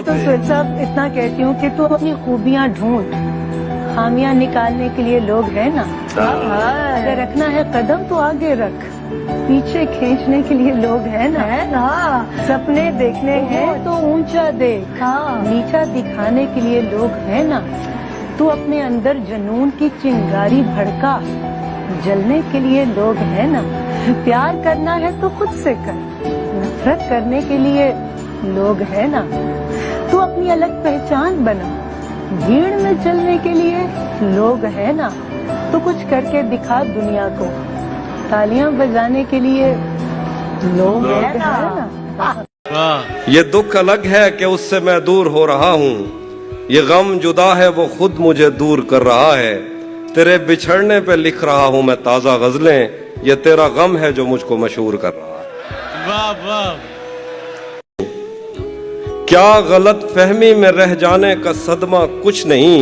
तो स्विच साहब इतना कहती हूँ कि तू अपनी खूबियाँ ढूंढ, खामियां निकालने के लिए लोग हैं ना। अगर रखना है कदम तो आगे रख, पीछे खींचने के लिए लोग हैं ना। सपने देखने हैं तो ऊंचा देख, नीचा दिखाने के लिए लोग हैं ना। तू अपने अंदर जुनून की चिंगारी भड़का, जलने के लिए लोग हैं ना। प्यार करना है तो खुद से कर, नफरत करने के लिए लोग हैं ना। तू अपनी अलग पहचान बना, भीड़ में चलने के लिए लोग हैं ना। तो कुछ करके दिखा दुनिया को, तालियां बजाने के लिए लोग हैं ना। ये दुख अलग है कि उससे मैं दूर हो रहा हूँ, ये गम जुदा है वो खुद मुझे दूर कर रहा है। तेरे बिछड़ने पे लिख रहा हूँ मैं ताजा गजलें, ये तेरा गम है जो मुझको मशहूर कर रहा है। वाह वाह। क्या गलत फहमी में रह जाने का सदमा कुछ नहीं,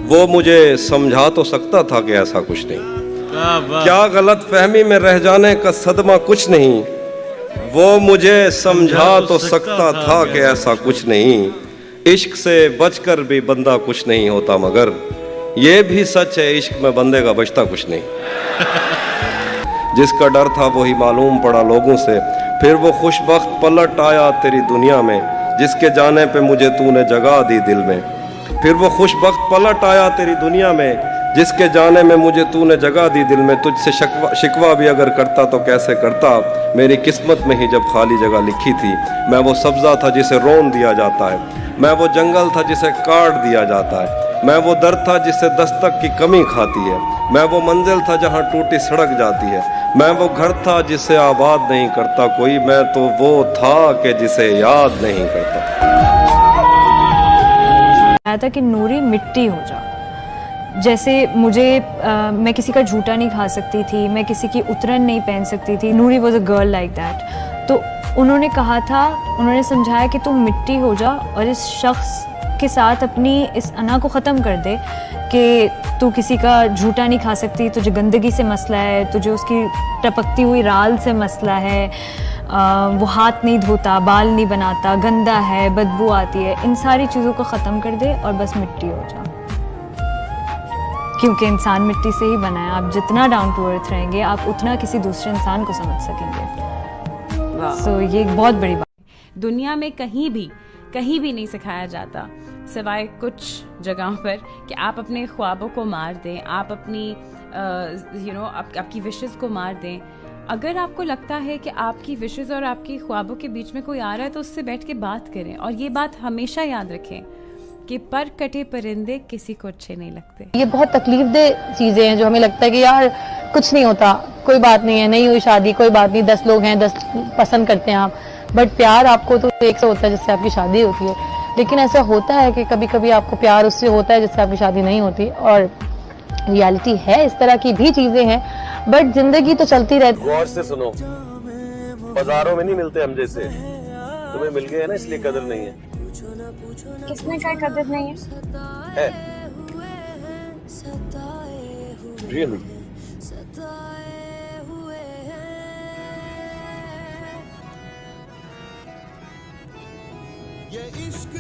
वो मुझे समझा तो सकता था कि ऐसा कुछ नहीं। क्या गलत फहमी में रह जाने का सदमा कुछ नहीं, वो मुझे समझा तो सकता था कि ऐसा कुछ नहीं। इश्क से बचकर भी बंदा कुछ नहीं होता, मगर ये भी सच है इश्क में बंदे का बचता कुछ नहीं। जिसका डर था वही मालूम पड़ा लोगों से, फिर वो खुशबख्त पलट आया तेरी दुनिया में, जिसके जाने पे मुझे तूने जगह दी दिल में। फिर वो खुशबख्त पलट आया तेरी दुनिया में, जिसके जाने में मुझे तूने जगह दी दिल में। तुझसे शिकवा भी अगर करता तो कैसे करता, मेरी किस्मत में ही जब खाली जगह लिखी थी। मैं वो सब्जा था जिसे रोन दिया जाता है, मैं वो जंगल था जिसे काट दिया जाता है, मैं वो दर था जिससे दस्तक की कमी खाती है, मैं वो मंजिल था जहाँ टूटी सड़क जाती है, मैं वो घर था जिसे आबाद नहीं करता कोई, मैं तो वो था कि जिसे याद नहीं करता। आया था कि नूरी मिट्टी हो जा। जैसे मैं किसी का झूठा नहीं खा सकती थी, मैं किसी की उतरन नहीं पहन सकती थी। Noori was a girl like that. तो उन्होंने कहा था, उन्होंने समझाया कि तुम मिट्टी हो जा और इस शख्स के साथ अपनी इस अना को ख़त्म कर दे कि तू किसी का झूठा नहीं खा सकती, तुझे गंदगी से मसला है, तुझे उसकी टपकती हुई राल से मसला है, वो हाथ नहीं धोता, बाल नहीं बनाता, गंदा है, बदबू आती है। इन सारी चीज़ों को ख़त्म कर दे और बस मिट्टी हो जा, क्योंकि इंसान मिट्टी से ही बना है। आप जितना डाउन टू अर्थ रहेंगे, आप उतना किसी दूसरे इंसान को समझ सकेंगे। So, ये एक बहुत बड़ी बात। दुनिया में कहीं भी नहीं सिखाया जाता सिवाय कुछ जगहों पर कि आप अपने ख्वाबों को मार दें, आप अपनी आपकी विशेस को मार दें। अगर आपको लगता है कि आपकी विशेस और आपकी ख्वाबों के बीच में कोई आ रहा है तो उससे बैठ के बात करें, और ये बात हमेशा याद रखें कि पर कटे परिंदे किसी को अच्छे नहीं लगते। ये बहुत तकलीफदेह चीजें हैं जो हमें लगता है कि यार कुछ नहीं होता, कोई बात नहीं है, नहीं हुई शादी, कोई बात नहीं, 10 लोग हैं, 10 पसंद करते हैं आप, बट प्यार आपको तो एक से होता है जिससे आपकी शादी होती है। लेकिन ऐसा होता है कि कभी कभी आपको प्यार उससे होता है जिससे आपकी शादी नहीं होती, और रियलिटी है, इस तरह की भी चीजें हैं, बट जिंदगी तो चलती रहती। गौर से सुनो, बाजारों में नहीं मिलते हम जैसे, तुम्हें मिल गए हैं ना इसलिए कदर नहीं है। किसने क्या कदर नहीं है? Really? ये इश्क